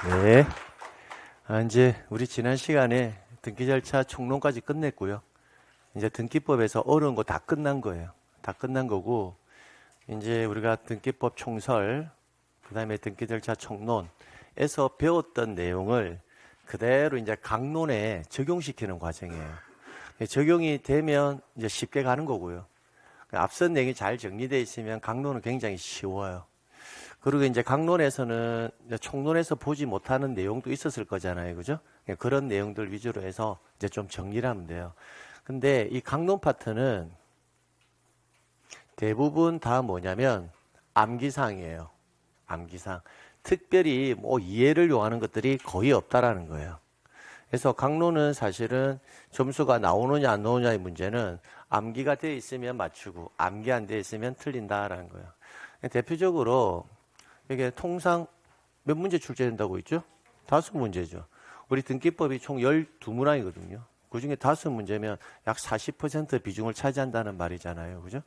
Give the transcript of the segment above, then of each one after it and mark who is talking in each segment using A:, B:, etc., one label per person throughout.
A: 네. 이제 우리 지난 시간에 등기 절차 총론까지 끝냈고요. 이제 등기법에서 어려운 거 다 끝난 거예요. 다 끝난 거고, 이제 우리가 등기법 총설, 그 다음에 등기 절차 총론에서 배웠던 내용을 그대로 이제 강론에 적용시키는 과정이에요. 적용이 되면 이제 쉽게 가는 거고요. 앞선 내용이 잘 정리되어 있으면 강론은 굉장히 쉬워요. 그리고 이제 강론에서는 이제 총론에서 보지 못하는 내용도 있었을 거잖아요. 그죠? 그런 내용들 위주로 해서 이제 좀 정리를 하면 돼요. 근데 이 강론 파트는 대부분 다 뭐냐면 암기사항이에요. 암기사항. 특별히 뭐 이해를 요하는 것들이 거의 없다라는 거예요. 그래서 강론은 사실은 점수가 나오느냐 안 나오느냐의 문제는 암기가 되어 있으면 맞추고 암기 안 되어 있으면 틀린다라는 거예요. 대표적으로 이게 통상 몇 문제 출제된다고 있죠? 5문제죠. 우리 등기법이 총 12문항이거든요. 그 중에 5문제면 약 40% 비중을 차지한다는 말이잖아요. 그죠?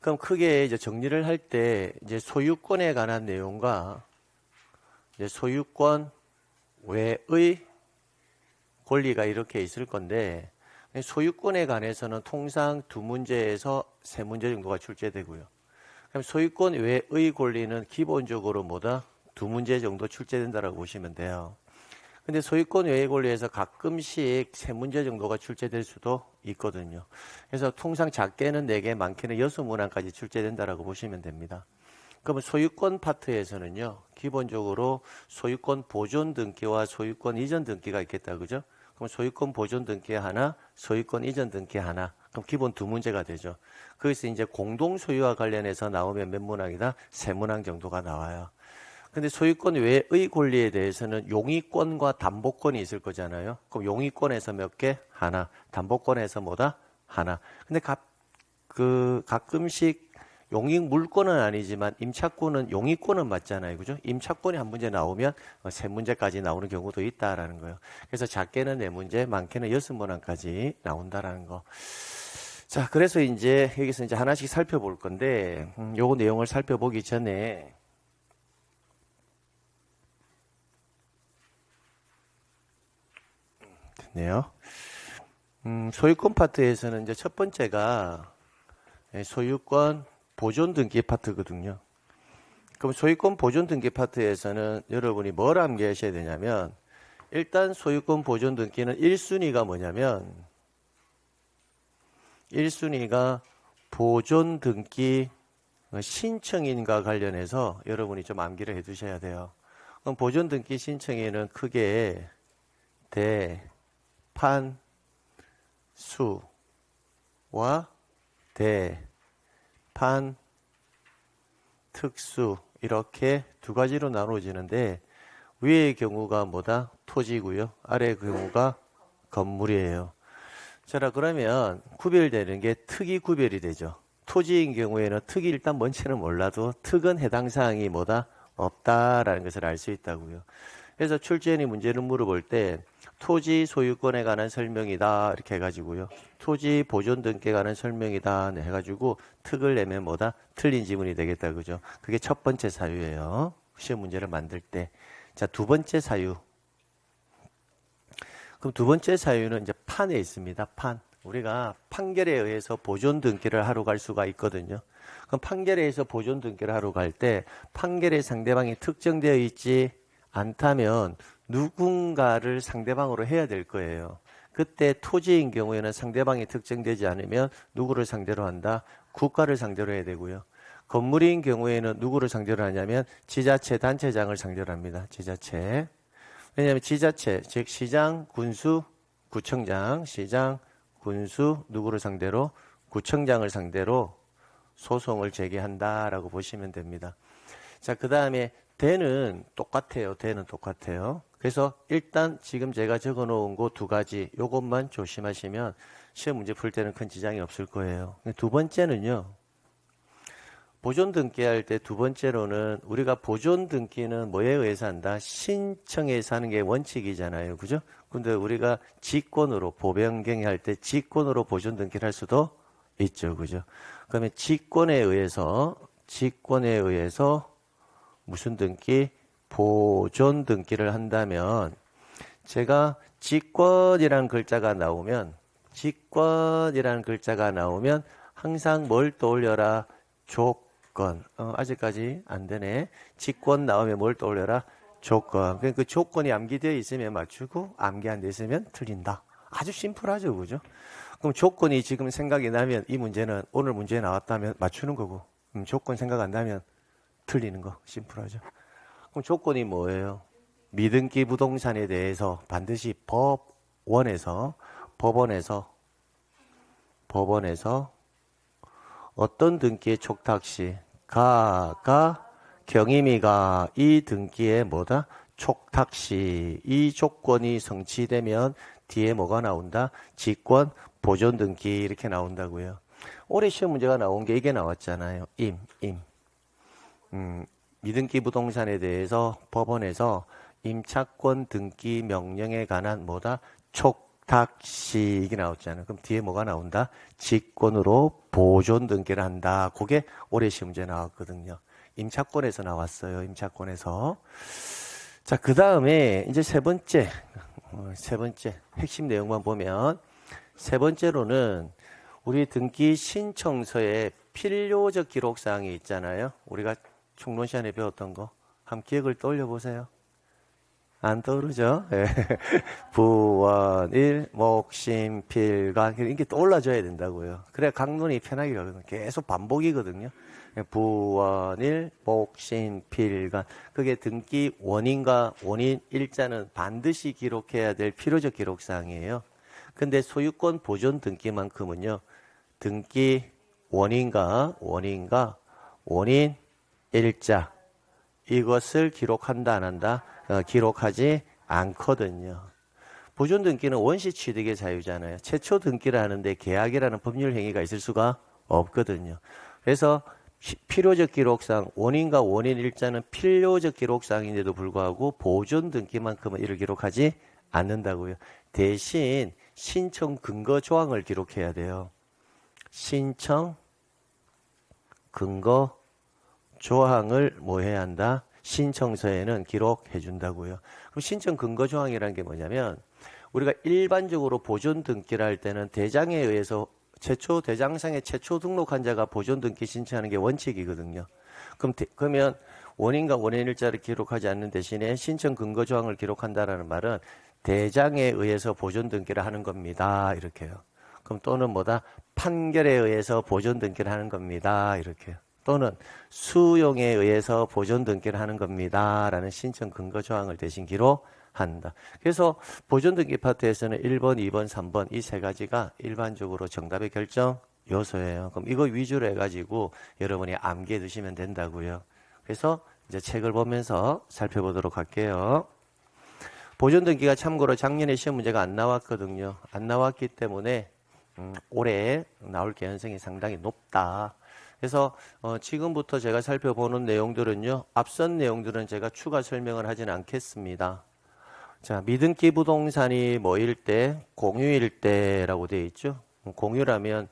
A: 그럼 크게 이제 정리를 할 때 이제 소유권에 관한 내용과 이제 소유권 외의 권리가 이렇게 있을 건데 소유권에 관해서는 통상 2문제에서 3문제 정도가 출제되고요. 그럼 소유권 외의 권리는 기본적으로 뭐다? 2문제 정도 출제된다라고 보시면 돼요. 근데 소유권 외의 권리에서 가끔씩 3문제 정도가 출제될 수도 있거든요. 그래서 통상 작게는 4개, 많게는 6문항까지 출제된다라고 보시면 됩니다. 그러면 소유권 파트에서는요, 기본적으로 소유권 보존 등기와 소유권 이전 등기가 있겠다, 그죠? 그럼 소유권 보존 등기 하나, 소유권 이전 등기 하나. 그럼 기본 2문제가 되죠. 거기서 이제 공동 소유와 관련해서 나오면 몇 문항이다? 3문항 정도가 나와요. 근데 소유권 외의 권리에 대해서는 용의권과 담보권이 있을 거잖아요. 그럼 용의권에서 몇 개? 하나. 담보권에서 뭐다? 하나. 근데 가끔씩 용의 물권은 아니지만 임차권은 용의권은 맞잖아요. 그죠? 임차권이 한 문제 나오면 3문제까지 나오는 경우도 있다라는 거예요. 그래서 작게는 4문제, 많게는 6문항까지 나온다라는 거. 자, 그래서 이제 여기서 이제 하나씩 살펴볼 건데 요거 내용을 살펴보기 전에 됐네요. 소유권 파트에서는 이제 첫 번째가 소유권 보존 등기 파트거든요. 그럼 소유권 보존 등기 파트에서는 여러분이 뭘 암기하셔야 되냐면 일단 소유권 보존 등기는 1순위가 뭐냐면 1순위가 보존 등기 신청인과 관련해서 여러분이 좀 암기를 해 두셔야 돼요. 그럼 보존 등기 신청인은 크게 대판 수와 대판 특수 이렇게 두 가지로 나눠지는데 위의 경우가 뭐다? 토지고요. 아래의 경우가 건물이에요. 자, 그러면 구별되는 게 특이 구별이 되죠. 토지인 경우에는 특이 일단 뭔지는 몰라도 특은 해당 사항이 뭐다? 없다라는 것을 알 수 있다고요. 그래서 출제인이 문제를 물어볼 때 토지 소유권에 관한 설명이다 이렇게 해가지고요. 토지 보존 등기에 관한 설명이다 해가지고 특을 내면 뭐다? 틀린 지문이 되겠다 그죠? 그게 첫 번째 사유예요. 시험 문제를 만들 때. 자, 두 번째 사유. 그럼 두 번째 사유는 이제 판에 있습니다. 판. 우리가 판결에 의해서 보존 등기를 하러 갈 수가 있거든요. 그럼 판결에 의해서 보존 등기를 하러 갈 때 판결의 상대방이 특정되어 있지 않다면 누군가를 상대방으로 해야 될 거예요. 그때 토지인 경우에는 상대방이 특정되지 않으면 누구를 상대로 한다? 국가를 상대로 해야 되고요. 건물인 경우에는 누구를 상대로 하냐면 지자체, 단체장을 상대로 합니다. 지자체. 왜냐하면 지자체, 즉 시장, 군수, 구청장, 시장, 군수 누구를 상대로? 구청장을 상대로 소송을 제기한다라고 보시면 됩니다. 자, 그 다음에 대는 똑같아요. 대는 똑같아요. 그래서 일단 지금 제가 적어 놓은 거 두 가지 요것만 조심하시면 시험 문제 풀 때는 큰 지장이 없을 거예요. 두 번째는요. 보존 등기할 때 두 번째로는 우리가 보존 등기는 뭐에 의해서 한다? 신청해서 하는 게 원칙이잖아요. 그죠? 근데 우리가 직권으로 보변경이 할 때 직권으로 보존 등기를 할 수도 있죠. 그죠? 그러면 직권에 의해서 무슨 등기? 보존 등기를 한다면 제가 직권이라는 글자가 나오면 항상 뭘 떠올려라? 조건. 아직까지 안 되네. 직권 나오면 뭘 떠올려라? 조건. 그 조건이 암기되어 있으면 맞추고 암기 안 돼 있으면 틀린다. 아주 심플하죠, 그죠? 그럼 조건이 지금 생각이 나면 이 문제는 오늘 문제에 나왔다면 맞추는 거고, 조건 생각 안 나면 틀리는 거. 심플하죠. 그럼 조건이 뭐예요? 미등기 부동산에 대해서 반드시 법원에서 어떤 등기의 촉탁 시 경임이가 이 등기의 뭐다? 촉탁 시 이 조건이 성취되면 뒤에 뭐가 나온다? 직권 보존 등기 이렇게 나온다고요. 올해 시험 문제가 나온 게 이게 나왔잖아요. 미등기 부동산에 대해서 법원에서 임차권 등기 명령에 관한 뭐다? 촉탁시 이게 나왔잖아요. 그럼 뒤에 뭐가 나온다? 직권으로 보존 등기를 한다. 그게 올해 시험 문제 나왔거든요. 임차권에서 나왔어요. 임차권에서. 자, 그 다음에 이제 세 번째 핵심 내용만 보면 세 번째로는 우리 등기 신청서에 필요적 기록사항이 있잖아요. 우리가 총론 시간에 배웠던 거. 한번 기억을 떠올려 보세요. 안 떠오르죠? 네. 부원일, 목심, 필관 이게 떠올라줘야 된다고요. 그래야 강론이 편하게 가거든요. 계속 반복이거든요. 부원일, 목심, 필관 그게 등기 원인과 원인 일자는 반드시 기록해야 될 필요적 기록사항이에요. 근데 소유권 보존 등기만큼은요. 등기 원인 일자 이것을 기록한다 안 한다? 기록하지 않거든요. 보존 등기는 원시 취득의 자유잖아요. 최초 등기를 하는데 계약이라는 법률 행위가 있을 수가 없거든요. 그래서 필요적 기록상 원인과 원인 일자는 필요적 기록상인데도 불구하고 보존 등기만큼은 이를 기록하지 않는다고요. 대신 신청 근거 조항을 기록해야 돼요. 신청 근거 조항을 뭐 해야 한다? 신청서에는 기록해 준다고요. 그럼 신청 근거 조항이라는 게 뭐냐면 우리가 일반적으로 보존 등기를 할 때는 대장에 의해서 대장상에 최초 등록한 자가 보존 등기 신청하는 게 원칙이거든요. 그러면 원인과 원인 일자를 기록하지 않는 대신에 신청 근거 조항을 기록한다라는 말은 대장에 의해서 보존 등기를 하는 겁니다. 이렇게요. 그럼 또는 뭐다? 판결에 의해서 보존 등기를 하는 겁니다. 이렇게요. 또는 수용에 의해서 보존 등기를 하는 겁니다. 라는 신청 근거 조항을 대신 기록한다. 그래서 보존 등기 파트에서는 1번, 2번, 3번 이 세 가지가 일반적으로 정답의 결정 요소예요. 그럼 이거 위주로 해가지고 여러분이 암기해 두시면 된다고요. 그래서 이제 책을 보면서 살펴보도록 할게요. 보존 등기가 참고로 작년에 시험 문제가 안 나왔거든요. 안 나왔기 때문에 올해 나올 개연성이 상당히 높다. 그래서 지금부터 제가 살펴보는 내용들은요. 앞선 내용들은 제가 추가 설명을 하진 않겠습니다. 자, 미등기 부동산이 뭐일 때? 공유일 때라고 되어 있죠. 공유라면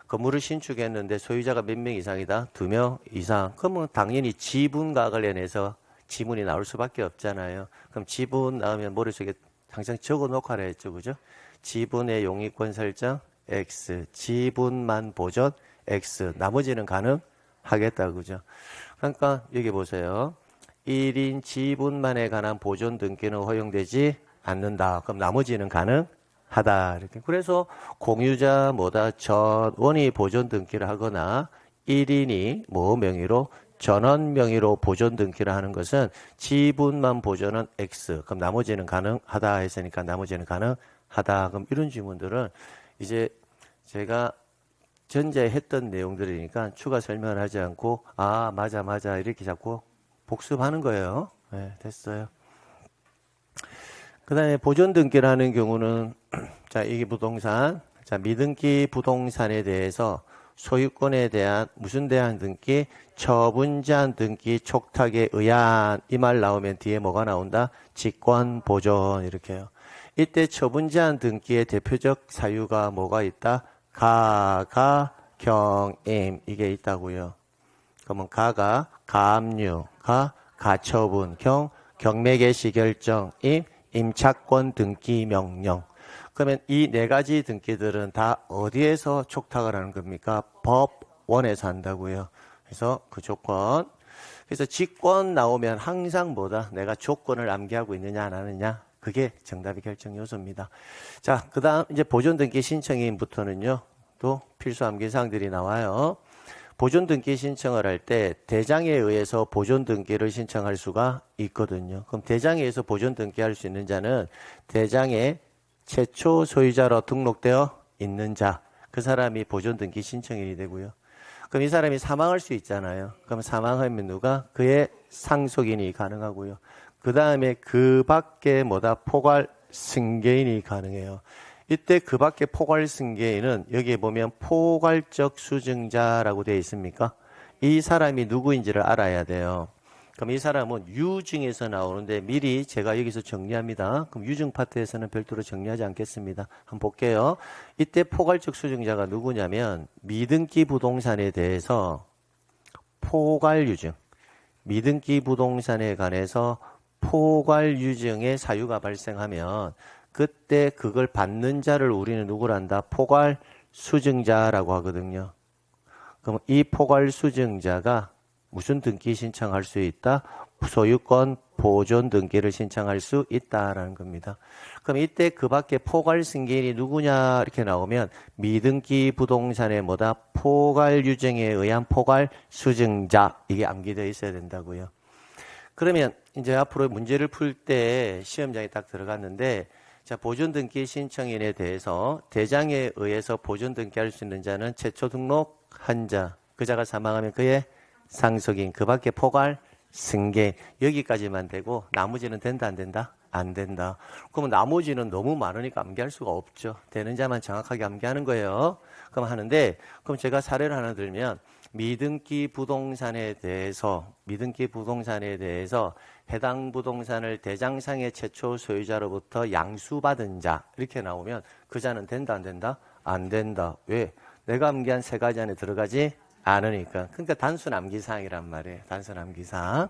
A: 건물을 신축했는데 소유자가 몇 명 이상이다? 2명 이상. 그러면 당연히 지분과 관련해서 지문이 나올 수밖에 없잖아요. 그럼 지분 나오면 머릿속에 항상 적어놓고 하라 했죠. 그죠? 지분의 용의권 설정 X, 지분만 보존 X, 나머지는 가능하겠다. 그죠? 그러니까 여기 보세요. 1인 지분만에 관한 보존 등기는 허용되지 않는다. 그럼 나머지는 가능하다. 이렇게. 그래서 공유자 뭐다? 전원이 보존 등기를 하거나 1인이 뭐 명의로 전원 명의로 보존 등기를 하는 것은 지분만 보존은 X. 그럼 나머지는 가능하다 했으니까 나머지는 가능하다. 그럼 이런 질문들은 이제 제가 전제 했던 내용들이니까 추가 설명을 하지 않고 아 맞아 이렇게 자꾸 복습하는 거예요. 네, 됐어요. 그 다음에 보존 등기를 하는 경우는 자 이게 부동산 자 미등기 부동산에 대해서 소유권에 대한 무슨 대한 등기 처분 제한 등기 촉탁에 의한 이 말 나오면 뒤에 뭐가 나온다? 직권 보존 이렇게요. 이때 처분 제한 등기의 대표적 사유가 뭐가 있다? 경임 이게 있다고요. 그러면 가가 가압류, 가처분, 경매 개시 결정임, 임차권 등기 명령. 그러면 이 네 가지 등기들은 다 어디에서 촉탁을 하는 겁니까? 법원에서 한다고요. 그래서 그 조건. 그래서 직권 나오면 항상 뭐다? 내가 조건을 암기하고 있느냐 안 하느냐? 그게 정답의 결정 요소입니다. 자, 그 다음 이제 보존 등기 신청인부터는요. 또 필수 암기 사항들이 나와요. 보존 등기 신청을 할 때 대장에 의해서 보존 등기를 신청할 수가 있거든요. 그럼 대장에 의해서 보존 등기할 수 있는 자는 대장에 최초 소유자로 등록되어 있는 자, 그 사람이 보존 등기 신청인이 되고요. 그럼 이 사람이 사망할 수 있잖아요. 그럼 사망하면 누가? 그의 상속인이 가능하고요. 그 다음에 그 밖에 뭐다? 포괄 승계인이 가능해요. 이때 그 밖에 포괄 승계인은 여기에 보면 포괄적 수증자라고 되어 있습니까? 이 사람이 누구인지를 알아야 돼요. 그럼 이 사람은 유증에서 나오는데 미리 제가 여기서 정리합니다. 그럼 유증 파트에서는 별도로 정리하지 않겠습니다. 한번 볼게요. 이때 포괄적 수증자가 누구냐면 미등기 부동산에 대해서 포괄유증, 미등기 부동산에 관해서 포괄유증의 사유가 발생하면 그때 그걸 받는 자를 우리는 누구란다? 포괄수증자라고 하거든요. 그럼 이 포괄수증자가 무슨 등기 신청할 수 있다? 소유권 보존 등기를 신청할 수 있다라는 겁니다. 그럼 이때 그 밖에 포괄 승계인이 누구냐 이렇게 나오면 미등기 부동산의 뭐다? 포괄 유증에 의한 포괄 수증자, 이게 암기되어 있어야 된다고요. 그러면 이제 앞으로 문제를 풀 때 시험장에 딱 들어갔는데, 자, 보존 등기 신청인에 대해서 대장에 의해서 보존 등기할 수 있는 자는 최초 등록한 자, 그 자가 사망하면 그의 상속인, 그 밖에 포괄 승계, 여기까지만 되고 나머지는 된다 안 된다? 안 된다. 그러면 나머지는 너무 많으니까 암기할 수가 없죠. 되는 자만 정확하게 암기하는 거예요. 그럼 하는데, 그럼 제가 사례를 하나 들면 미등기 부동산에 대해서 해당 부동산을 대장상의 최초 소유자로부터 양수받은 자 이렇게 나오면 그 자는 된다 안 된다? 안 된다. 왜? 내가 암기한 세 가지 안에 들어가지 않으니까. 그러니까 단순 암기사항이란 말이에요. 단순 암기사항.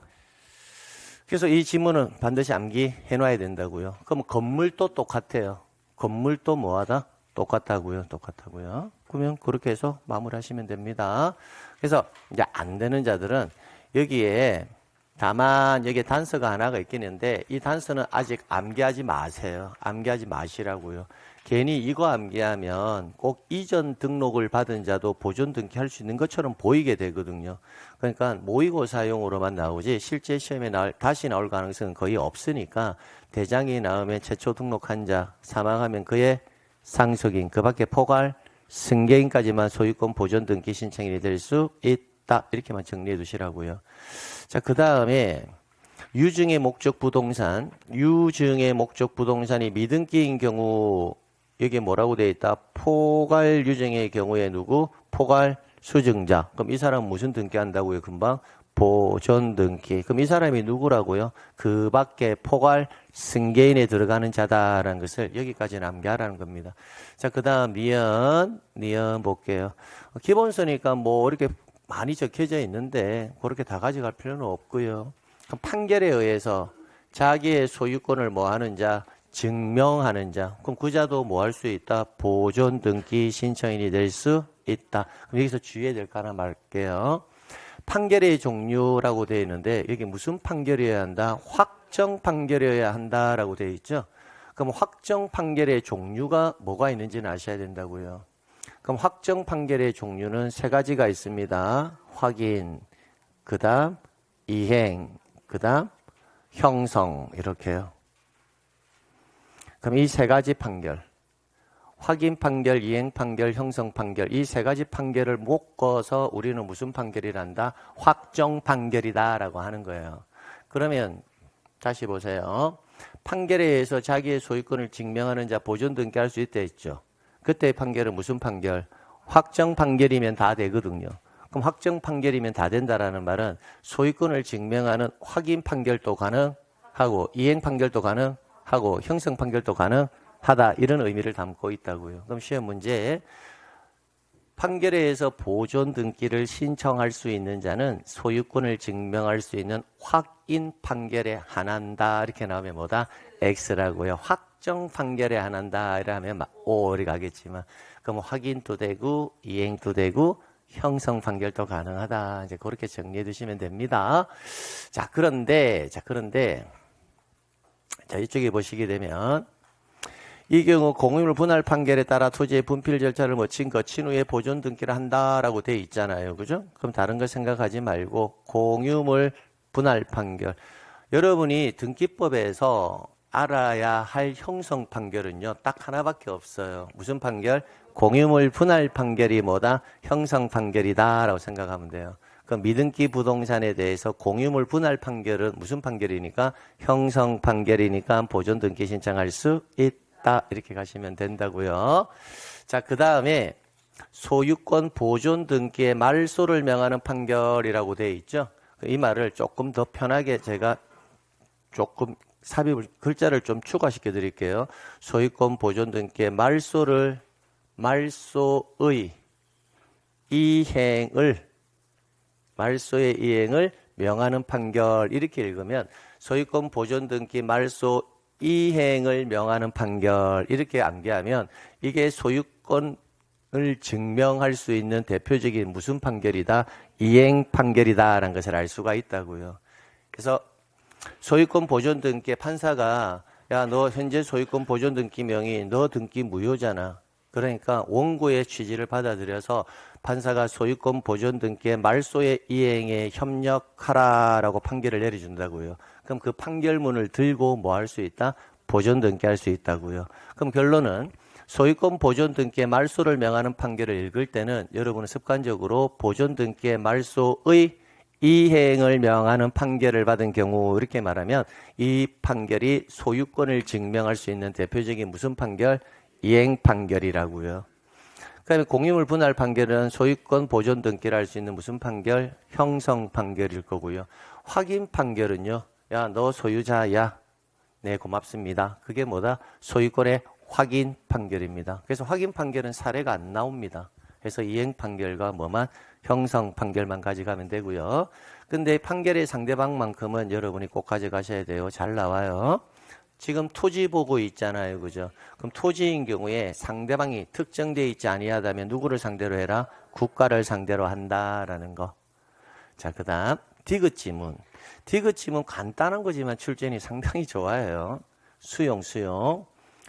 A: 그래서 이 지문은 반드시 암기해 놔야 된다고요. 그럼 건물도 똑같아요. 건물도 뭐하다? 똑같다고요. 그러면 그렇게 해서 마무리하시면 됩니다. 그래서 이제 안 되는 자들은 여기에 다만 여기에 단서가 하나가 있겠는데 이 단서는 아직 암기하지 마세요. 암기하지 마시라고요. 괜히 이거 암기하면 꼭 이전 등록을 받은 자도 보존 등기할 수 있는 것처럼 보이게 되거든요. 그러니까 모의고사용으로만 나오지 실제 시험에 다시 나올 가능성은 거의 없으니까 대장이 나오면 최초 등록한 자, 사망하면 그의 상속인, 그 밖에 포괄 승계인까지만 소유권 보존 등기 신청인이 될 수 있다. 이렇게만 정리해 두시라고요. 자, 그 다음에 유증의 목적 부동산이 미등기인 경우 여기에 뭐라고 되어 있다? 포괄 유증의 경우에 누구? 포괄 수증자. 그럼 이 사람은 무슨 등기 한다고요? 금방 보존 등기. 그럼 이 사람이 누구라고요? 그 밖에 포괄 승계인에 들어가는 자다라는 것을 여기까지는 암기하라는 겁니다. 자, 그 다음 니은 볼게요. 기본서니까 뭐 이렇게 많이 적혀져 있는데 그렇게 다 가져갈 필요는 없고요. 그럼 판결에 의해서 자기의 소유권을 뭐 하는 자, 증명하는 자. 그럼 그 자도 뭐 할 수 있다? 보존 등기 신청인이 될 수 있다. 그럼 여기서 주의해야 될 거 하나 말할게요. 판결의 종류라고 되어 있는데 여기 무슨 판결이어야 한다? 확정 판결이어야 한다라고 되어 있죠. 그럼 확정 판결의 종류가 뭐가 있는지는 아셔야 된다고요. 그럼 확정 판결의 종류는 세 가지가 있습니다. 확인, 그 다음 이행, 그 다음 형성, 이렇게요. 그럼 이 세 가지 판결, 확인 판결, 이행 판결, 형성 판결, 이 세 가지 판결을 묶어서 우리는 무슨 판결이란다? 확정 판결이다라고 하는 거예요. 그러면 다시 보세요. 판결에 의해서 자기의 소유권을 증명하는 자 보존 등기할 수 있다 했죠. 그때의 판결은 무슨 판결? 확정 판결이면 다 되거든요. 그럼 확정 판결이면 다 된다라는 말은 소유권을 증명하는 확인 판결도 가능하고 이행 판결도 가능하고 형성 판결도 가능하다, 이런 의미를 담고 있다고요. 그럼 시험 문제에 판결에 의해서 보존 등기를 신청할 수 있는 자는 소유권을 증명할 수 있는 확인 판결에 한한다. 이렇게 나오면 뭐다? X라고요. 확정 판결에 한한다. 이러면 O 이렇게 가겠지만, 그럼 확인도 되고 이행도 되고 형성 판결도 가능하다. 이제 그렇게 정리해 두시면 됩니다. 자, 그런데 자, 이쪽에 보시게 되면 이 경우 공유물 분할 판결에 따라 토지의 분필 절차를 거친 후에 보존 등기를 한다라고 돼 있잖아요. 그죠? 그럼 다른 거 생각하지 말고 공유물 분할 판결. 여러분이 등기법에서 알아야 할 형성 판결은요, 딱 하나밖에 없어요. 무슨 판결? 공유물 분할 판결이 뭐다? 형성 판결이다 라고 생각하면 돼요. 그럼 미등기 부동산에 대해서 공유물 분할 판결은 무슨 판결이니까? 형성 판결이니까 보존 등기 신청할 수 있다. 이렇게 가시면 된다고요. 자, 그 다음에 소유권 보존 등기의 말소를 명하는 판결이라고 되어 있죠. 이 말을 조금 더 편하게 제가 조금 삽입을, 글자를 좀 추가시켜 드릴게요. 소유권 보존 등기의 말소의 이행을 명하는 판결. 이렇게 읽으면 소유권 보존 등기 말소 이행을 명하는 판결. 이렇게 암기하면 이게 소유권을 증명할 수 있는 대표적인 무슨 판결이다? 이행 판결이다라는 것을 알 수가 있다고요. 그래서 소유권 보존 등기에 판사가 야, 너 현재 소유권 보존 등기명이 너 등기 무효잖아. 그러니까 원고의 취지를 받아들여서 판사가 소유권 보존 등기의 말소의 이행에 협력하라라고 판결을 내려준다고요. 그럼 그 판결문을 들고 뭐 할 수 있다? 보존 등기할 수 있다고요. 그럼 결론은 소유권 보존 등기의 말소를 명하는 판결을 읽을 때는 여러분은 습관적으로 보존 등기의 말소의 이행을 명하는 판결을 받은 경우 이렇게 말하면 이 판결이 소유권을 증명할 수 있는 대표적인 무슨 판결? 이행 판결이라고요. 그다음에 공유물 분할 판결은 소유권 보존 등기를 할 수 있는 무슨 판결? 형성 판결일 거고요. 확인 판결은요. 야, 너 소유자야. 네, 고맙습니다. 그게 뭐다? 소유권의 확인 판결입니다. 그래서 확인 판결은 사례가 안 나옵니다. 그래서 이행 판결과 뭐만? 형성 판결만 가져가면 되고요. 근데 판결의 상대방만큼은 여러분이 꼭 가져가셔야 돼요. 잘 나와요. 지금 토지 보고 있잖아요. 그죠? 그럼 토지인 경우에 상대방이 특정되어 있지 아니하다면 누구를 상대로 해라? 국가를 상대로 한다라는 거. 자, 그 다음 디귿지문. 디귿지문 간단한 거지만 출제는 상당히 좋아요.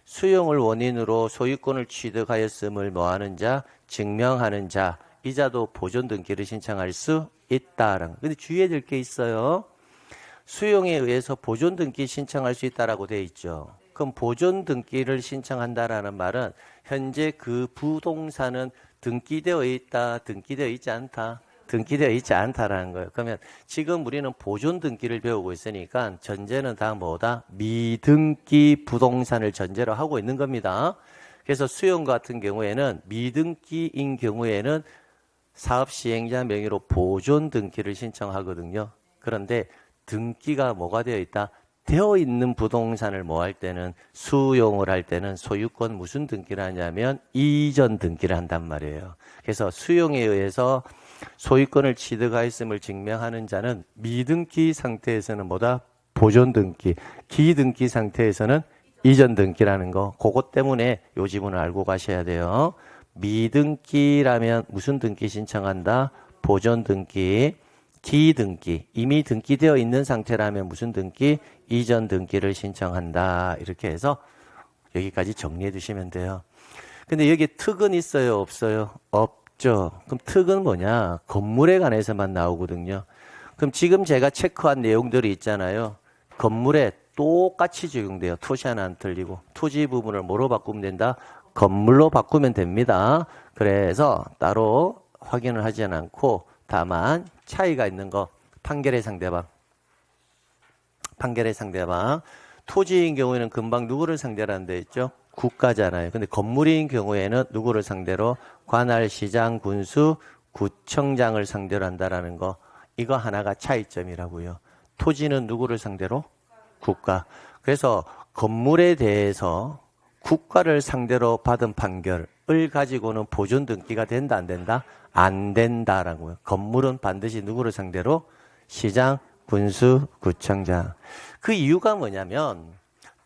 A: 수용을 원인으로 소유권을 취득하였음을 뭐하는 자? 증명하는 자. 이 자도 보존 등기를 신청할 수 있다라는 거. 근데 주의해야 될 게 있어요. 수용에 의해서 보존 등기 신청할 수 있다라고 되어 있죠. 그럼 보존 등기를 신청한다라는 말은 현재 그 부동산은 등기되어 있다, 등기되어 있지 않다, 등기되어 있지 않다라는 거예요. 그러면 지금 우리는 보존 등기를 배우고 있으니까 전제는 다 뭐다? 미등기 부동산을 전제로 하고 있는 겁니다. 그래서 수용 같은 경우에는 미등기인 경우에는 사업 시행자 명의로 보존 등기를 신청하거든요. 그런데 등기가 뭐가 되어 있다? 되어 있는 부동산을 뭐 할 때는 수용을 할 때는 소유권 무슨 등기를 하냐면 이전 등기를 한단 말이에요. 그래서 수용에 의해서 소유권을 취득하였음을 증명하는 자는 미등기 상태에서는 뭐다? 보존 등기. 기등기 상태에서는 이전 등기라는 거. 그것 때문에 요 지문을 알고 가셔야 돼요. 미등기라면 무슨 등기 신청한다? 보존 등기. 기등기, 이미 등기되어 있는 상태라면 무슨 등기? 이전 등기를 신청한다. 이렇게 해서 여기까지 정리해 두시면 돼요. 근데 여기 특은 있어요? 없어요? 없죠. 그럼 특은 뭐냐? 건물에 관해서만 나오거든요. 그럼 지금 제가 체크한 내용들이 있잖아요. 건물에 똑같이 적용돼요. 토시 하나 안 틀리고. 토지 부분을 뭐로 바꾸면 된다? 건물로 바꾸면 됩니다. 그래서 따로 확인을 하지 않고 다만 차이가 있는 거 판결의 상대방. 토지인 경우에는 금방 누구를 상대로 한다 했죠? 국가잖아요. 근데 건물인 경우에는 누구를 상대로? 관할, 시장, 군수, 구청장을 상대로 한다라는 거. 이거 하나가 차이점이라고요. 토지는 누구를 상대로? 국가. 그래서 건물에 대해서 국가를 상대로 받은 판결을 을 가지고는 보존 등기가 된다, 안 된다? 안 된다라고요. 건물은 반드시 누구를 상대로? 시장, 군수, 구청장. 그 이유가 뭐냐면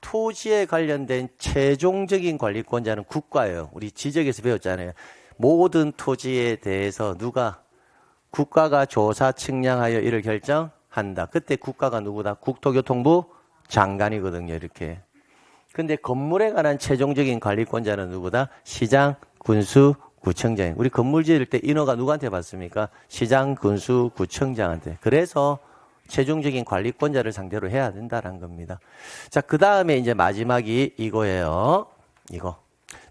A: 토지에 관련된 최종적인 관리권자는 국가예요. 우리 지적에서 배웠잖아요. 모든 토지에 대해서 누가 국가가 조사 측량하여 이를 결정한다. 그때 국가가 누구다? 국토교통부 장관이거든요. 이렇게. 근데 건물에 관한 최종적인 관리권자는 누구다? 시장, 군수, 구청장. 우리 건물 지을 때 인허가 누구한테 받습니까? 시장, 군수, 구청장한테. 그래서 최종적인 관리권자를 상대로 해야 된다는 겁니다. 자, 그 다음에 이제 마지막이 이거예요. 이거.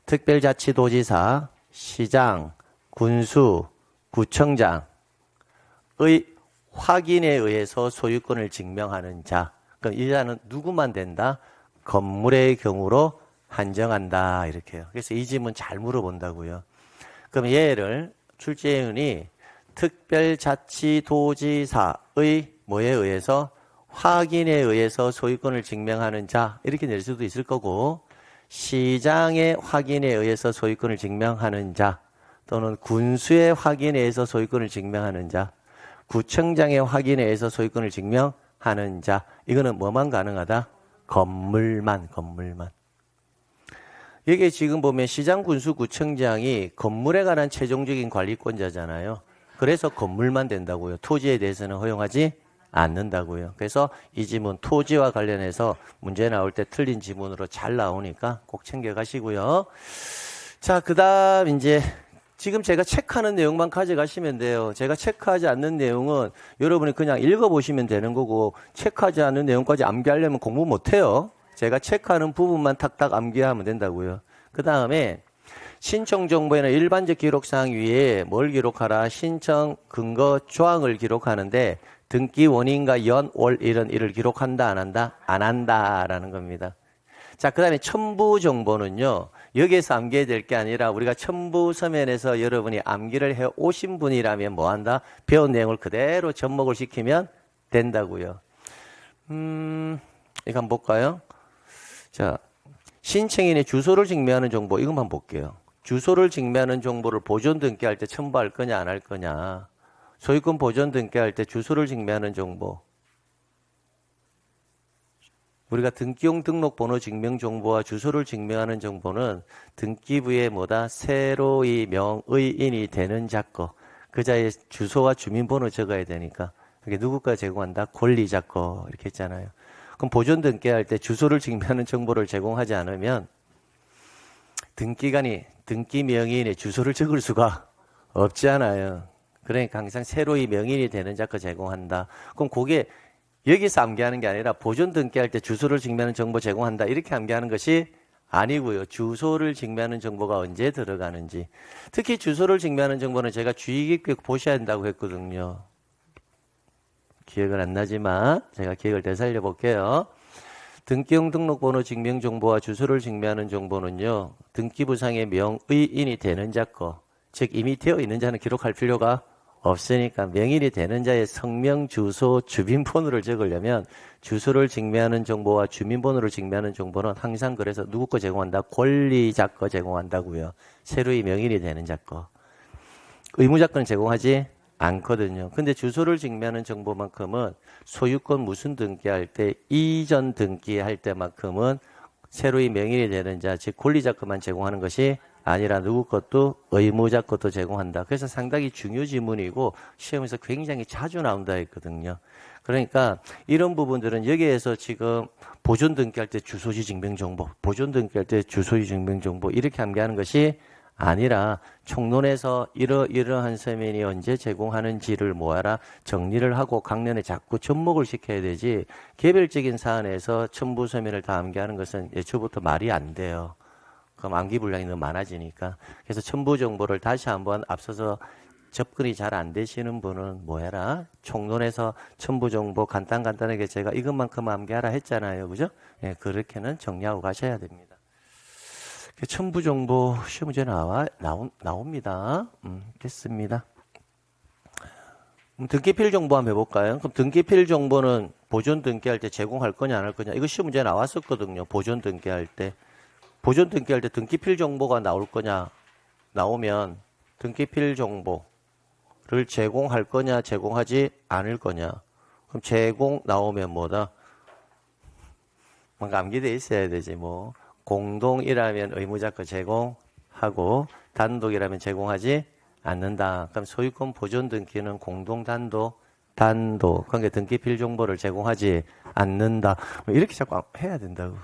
A: 특별자치도지사, 시장, 군수, 구청장의 확인에 의해서 소유권을 증명하는 자. 그럼 이 자는 누구만 된다? 건물의 경우로 한정한다. 이렇게요. 그래서 이 질문 잘 물어본다고요. 그럼 얘를 출제위원이 특별자치도지사의 뭐에 의해서? 확인에 의해서 소유권을 증명하는 자. 이렇게 낼 수도 있을 거고, 시장의 확인에 의해서 소유권을 증명하는 자, 또는 군수의 확인에 의해서 소유권을 증명하는 자, 구청장의 확인에 의해서 소유권을 증명하는 자. 이거는 뭐만 가능하다? 건물만. 이게 지금 보면 시장, 군수, 구청장이 건물에 관한 최종적인 관리권자잖아요. 그래서 건물만 된다고요. 토지에 대해서는 허용하지 않는다고요. 그래서 이 지문 토지와 관련해서 문제 나올 때 틀린 지문으로 잘 나오니까 꼭 챙겨가시고요. 자, 그 다음 이제 지금 제가 체크하는 내용만 가져가시면 돼요. 제가 체크하지 않는 내용은 여러분이 그냥 읽어보시면 되는 거고, 체크하지 않는 내용까지 암기하려면 공부 못해요. 제가 체크하는 부분만 탁탁 암기하면 된다고요. 그 다음에 신청 정보에는 일반적 기록사항 위에 뭘 기록하라? 신청 근거 조항을 기록하는데 등기 원인과 연, 월, 일은 이를 기록한다, 안 한다? 안 한다라는 겁니다. 자, 그 다음에 첨부 정보는요, 여기에서 암기해야 될 게 아니라 우리가 첨부 서면에서 여러분이 암기를 해 오신 분이라면 뭐 한다? 배운 내용을 그대로 접목을 시키면 된다고요. 이거 한번 볼까요? 자, 신청인의 주소를 증명하는 정보, 이것만 볼게요. 주소를 증명하는 정보를 보존 등기할 때 첨부할 거냐, 안 할 거냐. 소유권 보존 등기할 때 주소를 증명하는 정보. 우리가 등기용 등록번호 증명 정보와 주소를 증명하는 정보는 등기부에 뭐다? 새로이 명의인이 되는 자거. 그자의 주소와 주민번호 적어야 되니까. 그게 누구가 제공한다? 권리자거. 이렇게 했잖아요. 그럼 보존 등기할 때 주소를 증명하는 정보를 제공하지 않으면 등기관이 등기 명의인의 주소를 적을 수가 없잖아요. 그러니까 항상 새로이 명의인이 되는 자거 제공한다. 그럼 그게 여기서 암기하는 게 아니라 보존 등기할 때 주소를 증명하는 정보 제공한다. 이렇게 암기하는 것이 아니고요. 주소를 증명하는 정보가 언제 들어가는지. 특히 주소를 증명하는 정보는 제가 주의 깊게 보셔야 한다고 했거든요. 기억은 안 나지만 제가 기억을 되살려 볼게요. 등기용 등록번호 증명 정보와 주소를 증명하는 정보는요, 등기부상의 명의인이 되는 자 거, 즉 이미 되어 있는 자는 기록할 필요가 없으니까 명의인이 되는 자의 성명, 주소, 주민번호를 적으려면 주소를 증명하는 정보와 주민번호를 증명하는 정보는 항상 그래서 누구 거 제공한다? 권리자 거 제공한다고요. 새로이 명의인이 되는 자 거. 의무자 거는 제공하지 않거든요. 근데 주소를 증명하는 정보만큼은 소유권 무슨 등기할 때, 이전 등기할 때만큼은 새로이 명의인이 되는 자, 즉 권리자 거만 제공하는 것이 아니라 누구 것도 의무자 것도 제공한다. 그래서 상당히 중요 지문이고 시험에서 굉장히 자주 나온다 했거든요. 그러니까 이런 부분들은 여기에서 지금 보존 등기할 때 주소지 증명정보, 보존 등기할 때 주소지 증명정보 이렇게 암기하는 것이 아니라 총론에서 이러한 서면이 언제 제공하는지를 모아라 정리를 하고 강론에 자꾸 접목을 시켜야 되지, 개별적인 사안에서 첨부 서면을 다 암기하는 것은 애초부터 말이 안 돼요. 그럼 암기 분량이 너무 많아지니까. 그래서 첨부 정보를 다시 한번 앞서서 접근이 잘 안 되시는 분은 뭐 해라? 총론에서 첨부 정보 간단하게 제가 이것만큼 암기하라 했잖아요. 그죠? 예, 그렇게는 정리하고 가셔야 됩니다. 첨부 정보 시험 문제 나옵니다. 됐습니다. 등기필 정보 한번 해볼까요? 그럼 등기필 정보는 보존 등기할 때 제공할 거냐 안 할 거냐? 이거 시험 문제 나왔었거든요. 보존 등기할 때 등기필 정보가 나올 거냐 나오면 등기필 정보를 제공할 거냐, 제공하지 않을 거냐. 그럼 제공 나오면 뭐다? 뭔가 암기돼 있어야 되지 뭐. 공동이라면 의무자껏 제공하고 단독이라면 제공하지 않는다. 그럼 소유권 보존 등기는 공동, 단독. 그러니까 등기필 정보를 제공하지 않는다. 이렇게 자꾸 해야 된다고.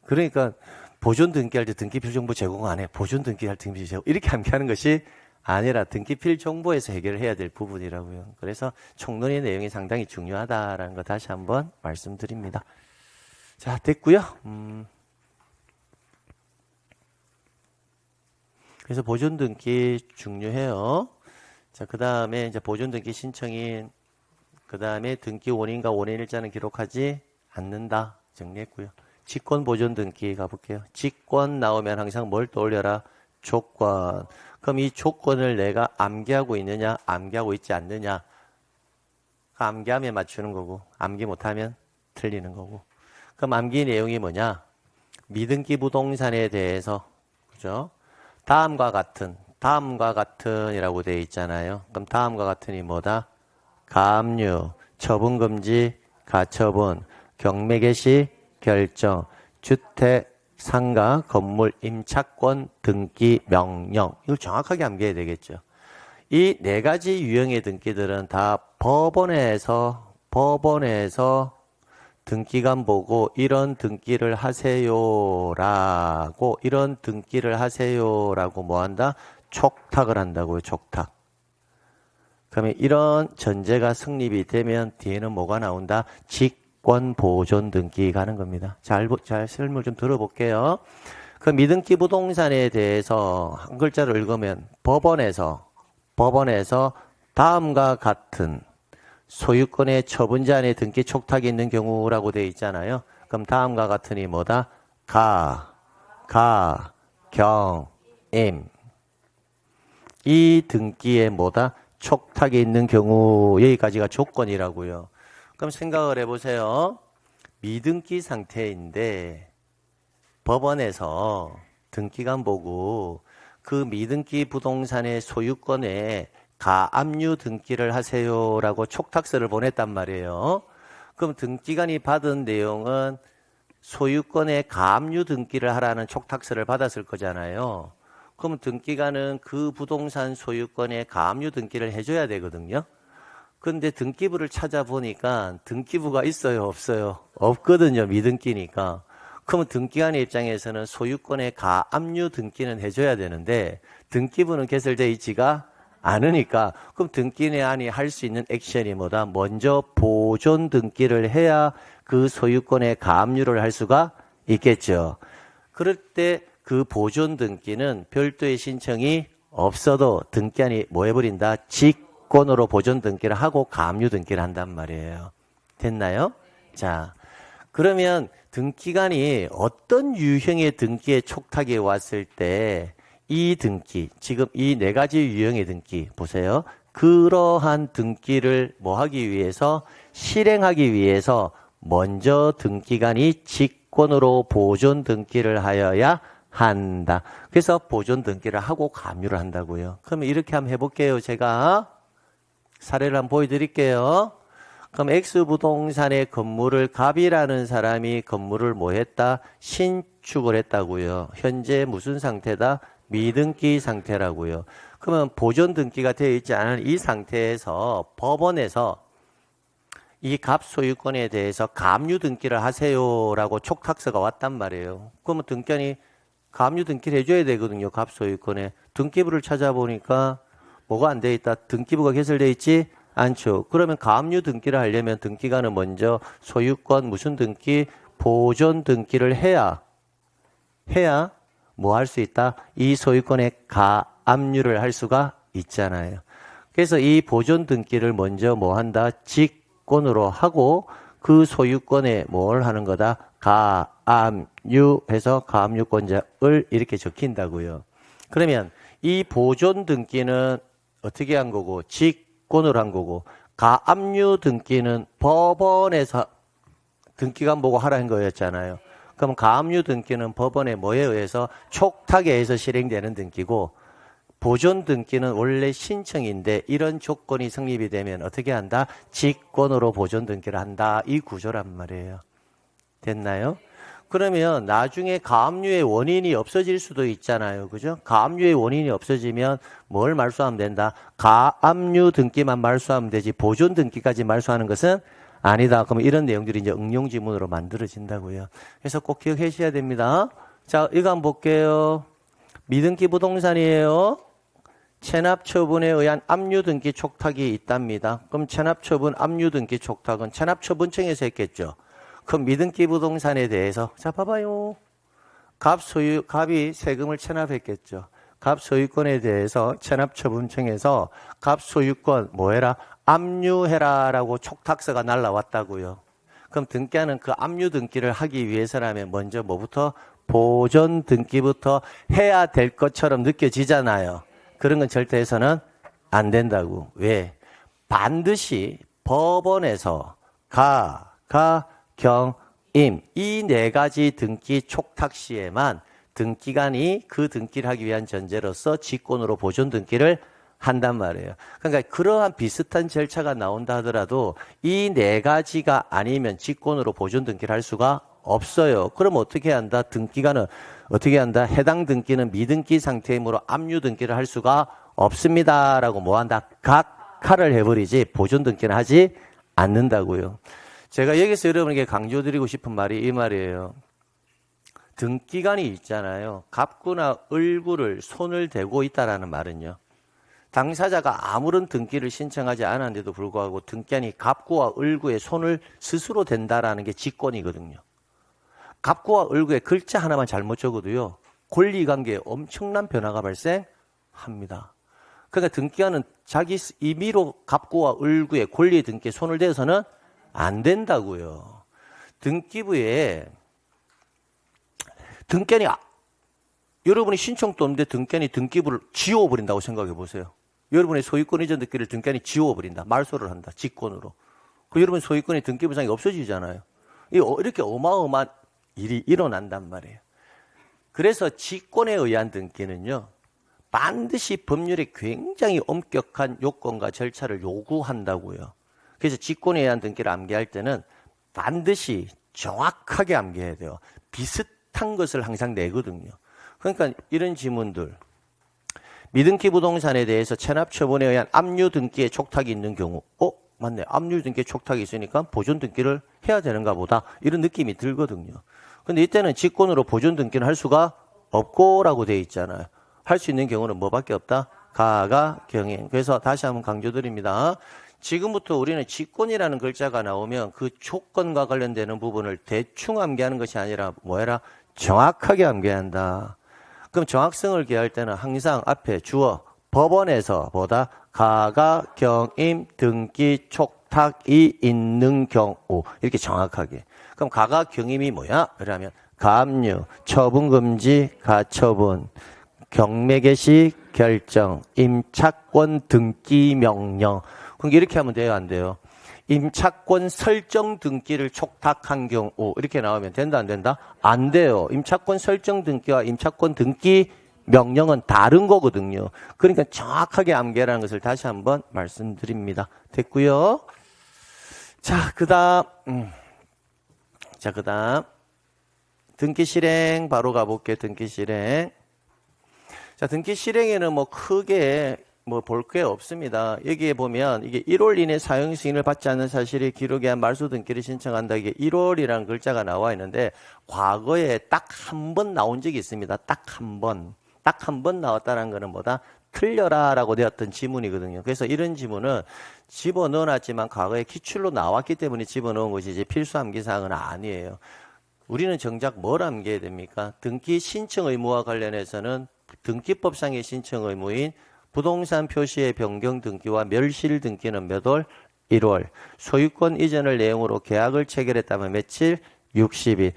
A: 그러니까 보존 등기할 때 등기필 정보 제공 안 해. 보존 등기할 때 등기필 제공. 이렇게 암기하는 것이 아니라 등기필 정보에서 해결을 해야 될 부분이라고요. 그래서 총론의 내용이 상당히 중요하다라는 거 다시 한번 말씀드립니다. 자, 됐고요. 그래서 보존 등기 중요해요. 자, 그 다음에 이제 보존 등기 신청인, 그 다음에 등기 원인과 원인일자는 기록하지 않는다. 정리했고요. 직권 보존 등기 가볼게요. 직권 나오면 항상 뭘 떠올려라? 조건. 그럼 이 조건을 내가 암기하고 있느냐, 암기하고 있지 않느냐. 암기하면 맞추는 거고, 암기 못하면 틀리는 거고. 그럼 암기 내용이 뭐냐? 미등기 부동산에 대해서, 그죠? 다음과 같은이라고 되어 있잖아요. 그럼 다음과 같은이 뭐다? 가압류, 처분금지, 가처분, 경매 개시, 결정, 주택, 상가, 건물, 임차권, 등기, 명령. 이걸 정확하게 암기해야 되겠죠. 이 네 가지 유형의 등기들은 다 법원에서 등기관 보고 이런 등기를 하세요라고 뭐한다? 촉탁을 한다고요. 촉탁. 그러면 이런 전제가 성립이 되면 뒤에는 뭐가 나온다? 직권 보존 등기 가는 겁니다. 잘 설명 좀 들어볼게요. 그 미등기 부동산에 대해서 한 글자로 읽으면 법원에서 다음과 같은 소유권의 처분 제한의 등기 촉탁이 있는 경우라고 되어 있잖아요. 그럼 다음과 같은이 뭐다? 경, 임. 이 등기에 뭐다? 촉탁이 있는 경우, 여기까지가 조건이라고요. 그럼 생각을 해보세요. 미등기 상태인데 법원에서 등기관 보고 그 미등기 부동산의 소유권에 가압류 등기를 하세요라고 촉탁서를 보냈단 말이에요. 그럼 등기관이 받은 내용은 소유권에 가압류 등기를 하라는 촉탁서를 받았을 거잖아요. 그럼 등기관은 그 부동산 소유권에 가압류 등기를 해줘야 되거든요. 근데 등기부를 찾아보니까 등기부가 있어요, 없어요? 없거든요, 미등기니까. 그러면 등기관의 입장에서는 소유권에 가압류 등기는 해줘야 되는데 등기부는 개설되어 있지가 않으니까 그럼 등기관이 할 수 있는 액션이 뭐다? 먼저 보존 등기를 해야 그 소유권에 가압류를 할 수가 있겠죠. 그럴 때 그 보존 등기는 별도의 신청이 없어도 등기관이 뭐 해버린다? 직권으로 보존 등기를 하고 가압류 등기를 한단 말이에요. 됐나요? 자, 그러면 등기관이 어떤 유형의 등기에 촉탁이 왔을 때 이 등기, 지금 이 네 가지 유형의 등기 보세요. 그러한 등기를 뭐 하기 위해서 실행하기 위해서 먼저 등기관이 직권으로 보존 등기를 하여야 한다. 그래서 보존 등기를 하고 가압류를 한다고요. 그러면 이렇게 한번 해볼게요. 제가 사례를 한번 보여드릴게요. 그럼 X부동산의 건물을 갑이라는 사람이 건물을 뭐 했다? 신축을 했다고요. 현재 무슨 상태다? 미등기 상태라고요. 그러면 보존 등기가 되어 있지 않은 이 상태에서 법원에서 이 갑 소유권에 대해서 가압류 등기를 하세요라고 촉탁서가 왔단 말이에요. 그러면 등기관이 가압류 등기를 해줘야 되거든요. 갑 소유권에. 등기부를 찾아보니까 뭐가 안 돼 있다? 등기부가 개설되어 있지 않죠. 그러면 가압류 등기를 하려면 등기관은 먼저 소유권 무슨 등기? 보존 등기를 해야 뭐 할 수 있다? 이 소유권에 가압류를 할 수가 있잖아요. 그래서 이 보존 등기를 먼저 뭐 한다? 직권으로 하고 그 소유권에 뭘 하는 거다? 가압류 해서 가압류권자를 이렇게 적힌다고요. 그러면 이 보존 등기는 어떻게 한 거고? 직권으로 한 거고, 가압류 등기는 법원에서 등기관 보고 하라 한 거였잖아요. 그럼 가압류 등기는 법원의 뭐에 의해서 촉탁에 의해서 실행되는 등기고, 보존 등기는 원래 신청인데 이런 조건이 성립이 되면 어떻게 한다? 직권으로 보존 등기를 한다. 이 구조란 말이에요. 됐나요? 그러면 나중에 가압류의 원인이 없어질 수도 있잖아요. 그죠? 가압류의 원인이 없어지면 뭘 말소하면 된다? 가압류 등기만 말소하면 되지 보존 등기까지 말소하는 것은 아니다. 그러면 이런 내용들이 이제 응용 지문으로 만들어진다고요. 그래서 꼭 기억해 주셔야 됩니다. 자, 이거 한번 볼게요. 미등기 부동산이에요. 체납 처분에 의한 압류 등기 촉탁이 있답니다. 그럼 체납 처분, 압류 등기 촉탁은 체납 처분청에서 했겠죠. 그럼 미등기 부동산에 대해서 자 봐봐요. 갑이 세금을 체납했겠죠. 갑 소유권에 대해서 체납 처분청에서 갑 소유권 뭐해라? 압류해라라고 촉탁서가 날라왔다고요. 그럼 등기하는 그 압류 등기를 하기 위해서라면 먼저 뭐부터? 보존 등기부터 해야 될 것처럼 느껴지잖아요. 그런 건 절대 해서는 안 된다고. 왜? 반드시 법원에서 경, 임 이 네 가지 등기 촉탁 시에만 등기관이 그 등기를 하기 위한 전제로서 직권으로 보존 등기를 한단 말이에요. 그러니까 그러한 비슷한 절차가 나온다 하더라도 이 네 가지가 아니면 직권으로 보존 등기를 할 수가 없어요. 그럼 어떻게 한다? 등기관은 어떻게 한다? 해당 등기는 미등기 상태이므로 압류 등기를 할 수가 없습니다라고 뭐 한다? 각하를 해버리지 보존 등기는 하지 않는다고요. 제가 여기서 여러분에게 강조드리고 싶은 말이 이 말이에요. 등기관이 있잖아요. 갑구나 을구를 손을 대고 있다라는 말은요. 당사자가 아무런 등기를 신청하지 않았는데도 불구하고 등기관이 갑구와 을구에 손을 스스로 댄다라는 게 직권이거든요. 갑구와 을구의 글자 하나만 잘못 적어도요. 권리관계에 엄청난 변화가 발생합니다. 그러니까 등기관은 자기 임의로 갑구와 을구의 권리 등기에 손을 대서는 안 된다고요. 등기부에 등기관이 여러분이 신청도 없는데 등기관이 등기부를 지워버린다고 생각해 보세요. 여러분의 소유권 이전 등기를 등기관이 지워버린다. 말소를 한다. 직권으로. 그 여러분 소유권의 등기부상이 없어지잖아요. 이렇게 어마어마한 일이 일어난단 말이에요. 그래서 직권에 의한 등기는요. 반드시 법률에 굉장히 엄격한 요건과 절차를 요구한다고요. 그래서 직권에 의한 등기를 암기할 때는 반드시 정확하게 암기해야 돼요. 비슷한 것을 항상 내거든요. 그러니까 이런 지문들. 미등기 부동산에 대해서 체납 처분에 의한 압류 등기에 촉탁이 있는 경우 맞네. 압류 등기에 촉탁이 있으니까 보존 등기를 해야 되는가 보다. 이런 느낌이 들거든요. 근데 이때는 직권으로 보존 등기는 할 수가 없고라고 되어 있잖아요. 할 수 있는 경우는 뭐밖에 없다? 가가 경행. 그래서 다시 한번 강조드립니다. 지금부터 우리는 직권이라는 글자가 나오면 그 조건과 관련되는 부분을 대충 암기하는 것이 아니라 뭐해라? 정확하게 암기해야 한다. 그럼 정확성을 기할 때는 항상 앞에 주어 법원에서 보다 가가 경임 등기 촉탁이 있는 경우 이렇게 정확하게. 그럼 가가 경임이 뭐야? 그러면 가압류, 처분금지, 가처분, 경매 개시 결정, 임차권 등기 명령. 그럼 이렇게 하면 돼요, 안 돼요? 임차권 설정 등기를 촉탁한 경우 이렇게 나오면 된다, 안 된다? 안 돼요. 임차권 설정 등기와 임차권 등기 명령은 다른 거거든요. 그러니까 정확하게 암기하라는 것을 다시 한번 말씀드립니다. 됐고요. 자, 그다음 등기 실행 바로 가볼게요. 등기 실행. 자, 등기 실행에는 뭐 크게 볼 게 없습니다. 여기에 보면 이게 1월 이내 사용 승인을 받지 않는 사실이 기록에 한 말소 등기를 신청한다. 이게 1월이라는 글자가 나와 있는데 과거에 딱 한 번 나온 적이 있습니다. 딱 한 번. 딱 한 번 나왔다는 거는 뭐다? 틀려라라고 되었던 지문이거든요. 그래서 이런 지문은 집어넣어놨지만 과거에 기출로 나왔기 때문에 집어넣은 것이지 필수 암기사항은 아니에요. 우리는 정작 뭘 암기해야 됩니까? 등기 신청 의무와 관련해서는 등기법상의 신청 의무인 부동산 표시의 변경 등기와 멸실 등기는 몇 월? 1월. 소유권 이전을 내용으로 계약을 체결했다면 며칠? 60일.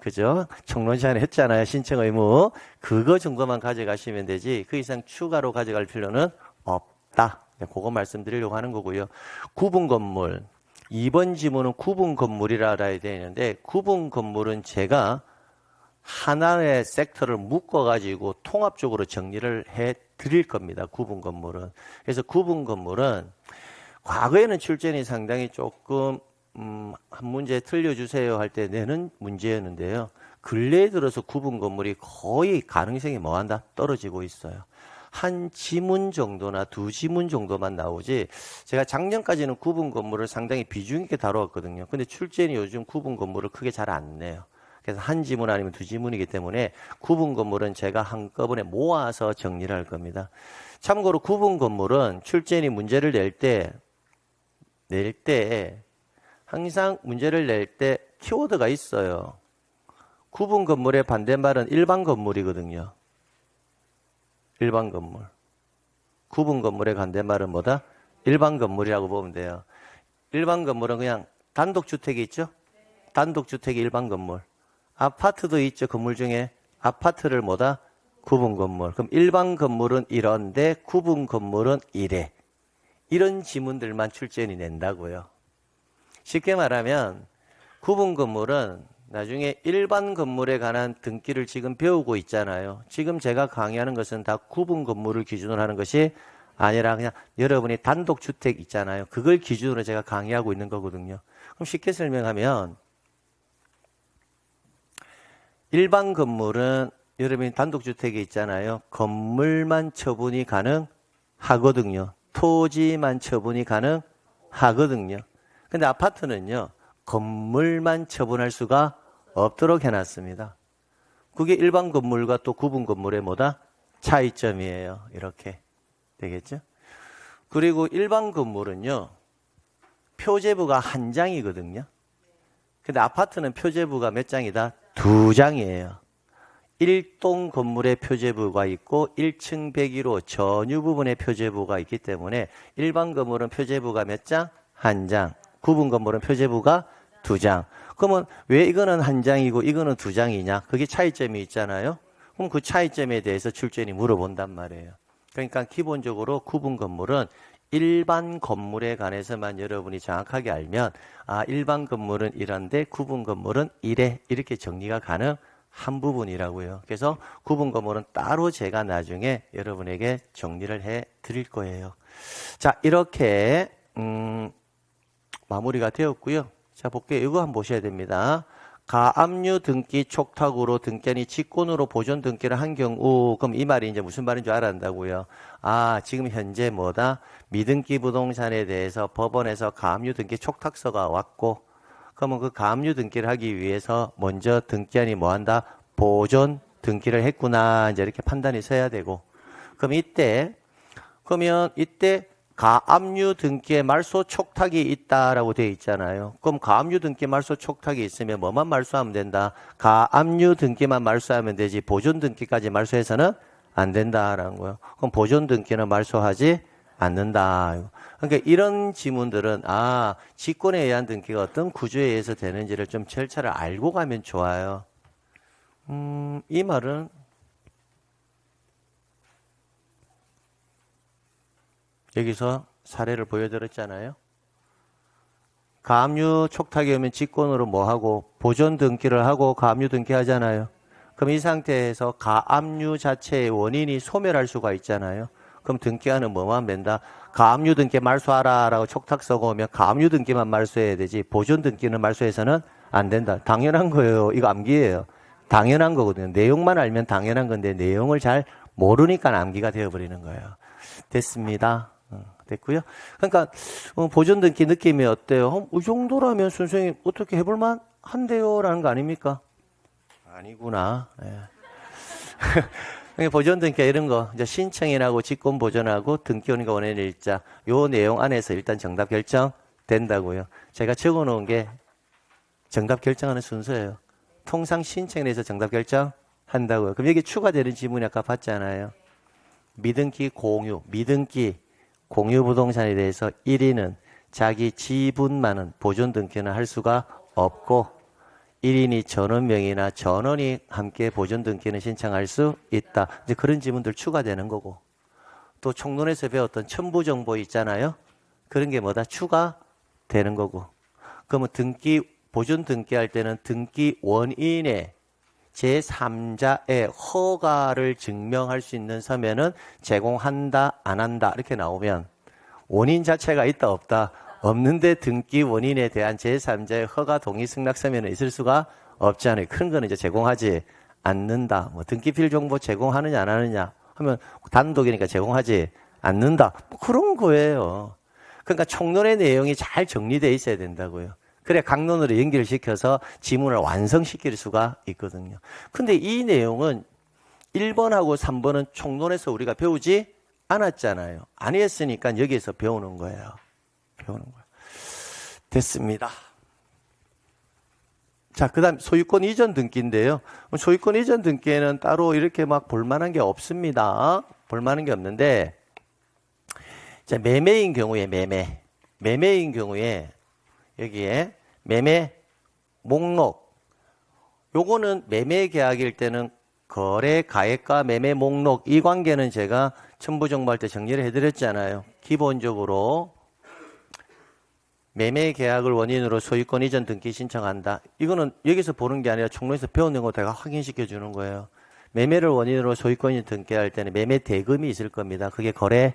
A: 그죠? 청론 시간에 했잖아요. 신청 의무. 그거 정도만 가져가시면 되지. 그 이상 추가로 가져갈 필요는 없다. 그거 말씀드리려고 하는 거고요. 구분 건물. 2번 지문은 구분 건물이라 알아야 되는데 구분 건물은 제가 하나의 섹터를 묶어가지고 통합적으로 정리를 해 드릴 겁니다. 구분 건물은. 그래서 구분 건물은 과거에는 출전이 상당히 조금 한 문제 틀려주세요 할 때 내는 문제였는데요. 근래에 들어서 구분 건물이 거의 가능성이 뭐한다? 떨어지고 있어요. 한 지문 정도나 두 지문 정도만 나오지, 제가 작년까지는 구분 건물을 상당히 비중 있게 다뤄왔거든요. 근데 출전이 요즘 구분 건물을 크게 잘 안 내요. 그래서 한 지문 아니면 두 지문이기 때문에 구분 건물은 제가 한꺼번에 모아서 정리를 할 겁니다. 참고로 구분 건물은 출전이 문제를 낼 때 항상 문제를 낼 때 키워드가 있어요. 구분 건물의 반대말은 일반 건물이거든요. 일반 건물. 구분 건물의 반대말은 뭐다? 일반 건물이라고 보면 돼요. 일반 건물은 그냥 단독주택이 있죠? 단독주택이 일반 건물. 아파트도 있죠. 건물 중에. 아파트를 뭐다? 구분 건물. 그럼 일반 건물은 이런데 구분 건물은 이래. 이런 지문들만 출전이 낸다고요. 쉽게 말하면 구분 건물은 나중에 일반 건물에 관한 등기를 지금 배우고 있잖아요. 지금 제가 강의하는 것은 다 구분 건물을 기준으로 하는 것이 아니라 그냥 여러분이 단독주택 있잖아요. 그걸 기준으로 제가 강의하고 있는 거거든요. 그럼 쉽게 설명하면 일반 건물은 여러분이 단독주택이 있잖아요. 건물만 처분이 가능하거든요. 토지만 처분이 가능하거든요. 근데 아파트는요, 건물만 처분할 수가 없도록 해놨습니다. 그게 일반 건물과 또 구분 건물의 뭐다? 차이점이에요. 이렇게 되겠죠? 그리고 일반 건물은요, 표제부가 한 장이거든요. 근데 아파트는 표제부가 몇 장이다? 2장이에요. 1동 건물의 표제부가 있고 1층 101호 전유 부분의 표제부가 있기 때문에 일반 건물은 표제부가 몇 장? 1장. 구분 건물은 표제부가 2장. 그러면 왜 이거는 1장이고 이거는 2장이냐? 그게 차이점이 있잖아요. 그럼 그 차이점에 대해서 출전이 물어본단 말이에요. 그러니까 기본적으로 구분 건물은 일반 건물에 관해서만 여러분이 정확하게 알면 일반 건물은 이런데 구분 건물은 이래, 이렇게 정리가 가능한 부분이라고요. 그래서 구분 건물은 따로 제가 나중에 여러분에게 정리를 해 드릴 거예요. 자, 이렇게 마무리가 되었고요. 자, 볼게요. 이거 한번 보셔야 됩니다. 가압류 등기 촉탁으로 등기한이 직권으로 보존 등기를 한 경우, 그럼 이 말이 이제 무슨 말인 줄 알았다고요. 지금 현재 뭐다? 미등기 부동산에 대해서 법원에서 가압류 등기 촉탁서가 왔고, 그러면 그 가압류 등기를 하기 위해서 먼저 등기한이 뭐 한다? 보존 등기를 했구나. 이제 이렇게 판단이 서야 되고. 그러면 이때 가압류 등기에 말소 촉탁이 있다라고 되어 있잖아요. 그럼 가압류 등기 말소 촉탁이 있으면 뭐만 말소하면 된다? 가압류 등기만 말소하면 되지 보존 등기까지 말소해서는 안 된다라는 거예요. 그럼 보존 등기는 말소하지 않는다. 그러니까 이런 지문들은 직권에 의한 등기가 어떤 구조에 의해서 되는지를 좀 절차를 알고 가면 좋아요. 이 말은 여기서 사례를 보여드렸잖아요. 가압류 촉탁이 오면 직권으로 뭐 하고 보존 등기를 하고 가압류 등기 하잖아요. 그럼 이 상태에서 가압류 자체의 원인이 소멸할 수가 있잖아요. 그럼 등기하는 뭐만 된다? 가압류 등기 말소하라 라고 촉탁서가 오면 가압류 등기만 말소해야 되지 보존 등기는 말소해서는 안 된다. 당연한 거예요. 이거 암기예요. 당연한 거거든요. 내용만 알면 당연한 건데 내용을 잘 모르니까 암기가 되어버리는 거예요. 됐습니다. 됐고요. 그러니까 보존 등기 느낌이 어때요? 이 정도라면 선생님 어떻게 해볼만 한데요? 라는 거 아닙니까? 아니구나. 예. 보존 등기 이런 거 이제 신청인하고 직권 보존하고 등기원과 원인의 일자 요 내용 안에서 일단 정답 결정 된다고요. 제가 적어놓은 게 정답 결정하는 순서예요. 통상 신청에 대해서 정답 결정 한다고요. 그럼 여기 추가되는 지문이 아까 봤잖아요. 미등기 공유, 미등기 공유 부동산에 대해서 1인은 자기 지분만은 보존 등기는 할 수가 없고 1인이 전원명의나 전원이 함께 보존 등기는 신청할 수 있다. 이제 그런 지문들 추가되는 거고 또 총론에서 배웠던 첨부 정보 있잖아요. 그런 게 뭐다? 추가되는 거고 그러면 보존 등기할 때는 등기 원인의 제3자의 허가를 증명할 수 있는 서면은 제공한다, 안 한다 이렇게 나오면 원인 자체가 있다, 없다? 없는데 등기 원인에 대한 제3자의 허가 동의 승낙 서면은 있을 수가 없잖아요. 그런 거는 이제 제공하지 않는다. 뭐 등기필 정보 제공하느냐 안 하느냐 하면 단독이니까 제공하지 않는다. 뭐 그런 거예요. 그러니까 총론의 내용이 잘 정리되어 있어야 된다고요. 그래 강론으로 연결시켜서 지문을 완성시킬 수가 있거든요. 근데 이 내용은 1번하고 3번은 총론에서 우리가 배우지 않았잖아요. 안 했으니까 여기에서 배우는 거예요. 배우는 거예요. 됐습니다. 자, 그 다음 소유권 이전 등기인데요. 소유권 이전 등기에는 따로 이렇게 막 볼만한 게 없습니다. 볼만한 게 없는데, 자, 매매인 경우에 매매인 경우에 여기에 매매 목록, 요거는 매매 계약일 때는 거래 가액과 매매 목록 이 관계는 제가 첨부 정보할 때 정리를 해드렸잖아요. 기본적으로 매매 계약을 원인으로 소유권 이전 등기 신청한다. 이거는 여기서 보는 게 아니라 총론에서 배우는 거 제가 확인시켜 주는 거예요. 매매를 원인으로 소유권 이전 등기할 때는 매매 대금이 있을 겁니다. 그게 거래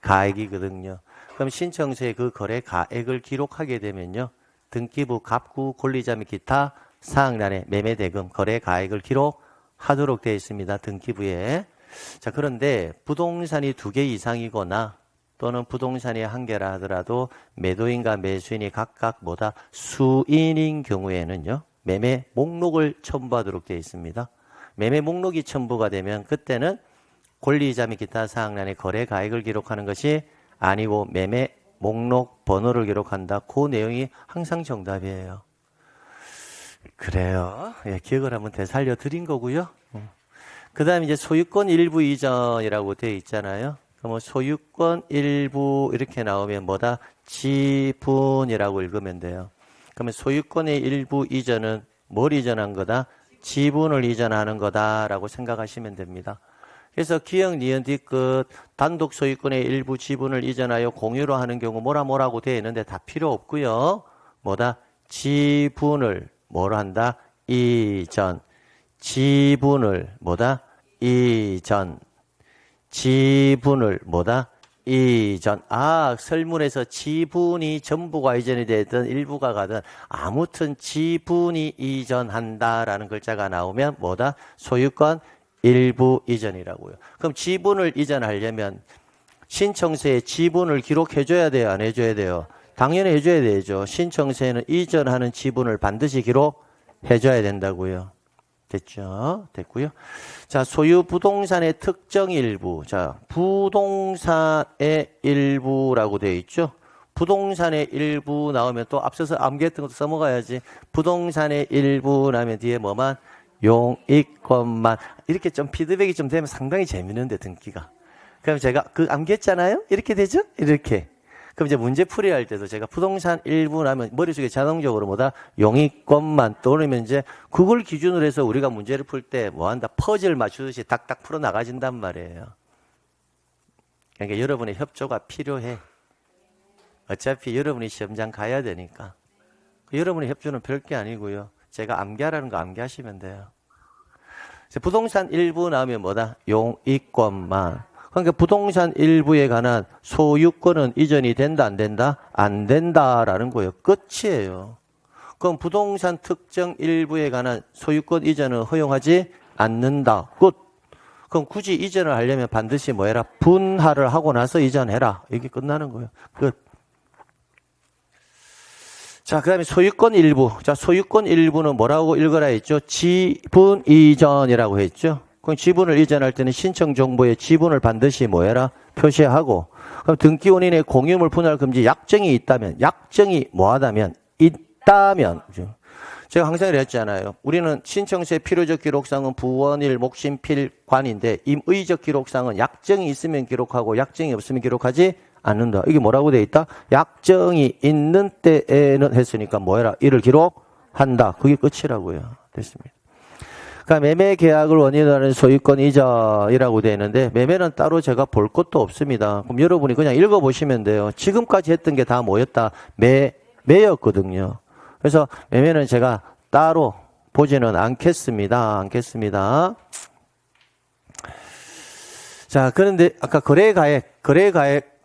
A: 가액이거든요. 그럼 신청서에 그 거래 가액을 기록하게 되면요. 등기부 갑구 권리자 및 기타 사항란에 매매 대금 거래 가액을 기록하도록 되어 있습니다. 등기부에. 자, 그런데 부동산이 2개 이상이거나 또는 부동산이 1개라 하더라도 매도인과 매수인이 각각 뭐다 수인인 경우에는요. 매매 목록을 첨부하도록 되어 있습니다. 매매 목록이 첨부가 되면 그때는 권리자 및 기타 사항란에 거래 가액을 기록하는 것이 아니고 매매 목록 번호를 기록한다. 그 내용이 항상 정답이에요. 그래요. 예, 기억을 한번 되살려 드린 거고요. 그 다음에 이제 소유권 일부 이전이라고 되어 있잖아요. 그럼 소유권 일부 이렇게 나오면 뭐다? 지분이라고 읽으면 돼요. 그러면 소유권의 일부 이전은 뭘 이전한 거다? 지분을 이전하는 거다라고 생각하시면 됩니다. 그래서 기역, 니은, 뒤끝 단독 소유권의 일부 지분을 이전하여 공유로 하는 경우 뭐라고 되어 있는데 다 필요 없고요. 뭐다? 지분을 뭐로 한다? 이전. 지분을 뭐다? 이전. 지분을 뭐다? 이전. 아, 설문에서 지분이 전부가 이전이 되든 일부가 가든 아무튼 지분이 이전한다라는 글자가 나오면 뭐다? 소유권 일부 이전이라고요. 그럼 지분을 이전하려면 신청서에 지분을 기록해줘야 돼요? 안 해줘야 돼요? 당연히 해줘야 되죠. 신청서에는 이전하는 지분을 반드시 기록해줘야 된다고요. 됐죠? 됐고요. 자, 소유 부동산의 특정 일부. 자, 부동산의 일부라고 되어 있죠. 부동산의 일부 나오면 또 앞서서 암기했던 것도 써먹어야지. 부동산의 일부 나오면 뒤에 뭐만? 용익권만. 이렇게 좀 피드백이 좀 되면 상당히 재밌는데 등기가. 그럼 제가 그 암기했잖아요? 이렇게 되죠? 이렇게. 그럼 이제 문제풀이 할 때도 제가 부동산 일부 나면 머릿속에 자동적으로 뭐다? 용익권만 떠오르면 이제 그걸 기준으로 해서 우리가 문제를 풀 때 뭐 한다? 퍼즐 맞추듯이 딱딱 풀어 나가진단 말이에요. 그러니까 여러분의 협조가 필요해. 어차피 여러분이 시험장 가야 되니까. 여러분의 협조는 별게 아니고요. 제가 암기하라는 거 암기하시면 돼요. 부동산 일부 나오면 뭐다? 용익권만. 그러니까 부동산 일부에 관한 소유권은 이전이 된다, 안 된다? 안 된다라는 거예요. 끝이에요. 그럼 부동산 특정 일부에 관한 소유권 이전은 허용하지 않는다. 끝. 그럼 굳이 이전을 하려면 반드시 뭐 해라? 분할을 하고 나서 이전해라. 이게 끝나는 거예요. 끝. 자, 그 다음에 소유권 일부. 자, 소유권 일부는 뭐라고 읽어라 했죠? 지분 이전이라고 했죠? 그럼 지분을 이전할 때는 신청 정보에 지분을 반드시 뭐해라? 표시하고. 그럼 등기 원인의 공유물 분할 금지 약정이 있다면, 약정이 뭐하다면, 있다면. 제가 항상 이랬잖아요. 우리는 신청서의 필요적 기록상은 부원일, 목신필, 관인데 임의적 기록상은 약정이 있으면 기록하고 약정이 없으면 기록하지 않는다. 이게 뭐라고 되어 있다? 약정이 있는 때에는 했으니까 뭐해라? 이를 기록한다. 그게 끝이라고요. 됐습니다. 그러니까 매매 계약을 원인으로 하는 소유권 이전이라고 되어 있는데 매매는 따로 제가 볼 것도 없습니다. 그럼 여러분이 그냥 읽어보시면 돼요. 지금까지 했던 게 다 뭐였다? 매였거든요. 그래서 매매는 제가 따로 보지는 않겠습니다. 자, 그런데 아까 거래가액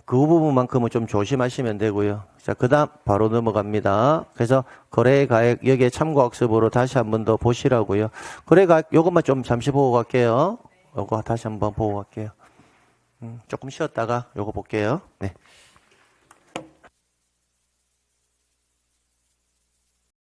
A: 그 부분만큼은 좀 조심하시면 되고요. 자, 그 다음 바로 넘어갑니다. 그래서 거래가액 여기에 참고학습으로 다시 한 번 더 보시라고요. 거래가액 요것만 좀 잠시 보고 갈게요. 요거 다시 한번 보고 갈게요. 조금 쉬었다가 요거 볼게요. 네.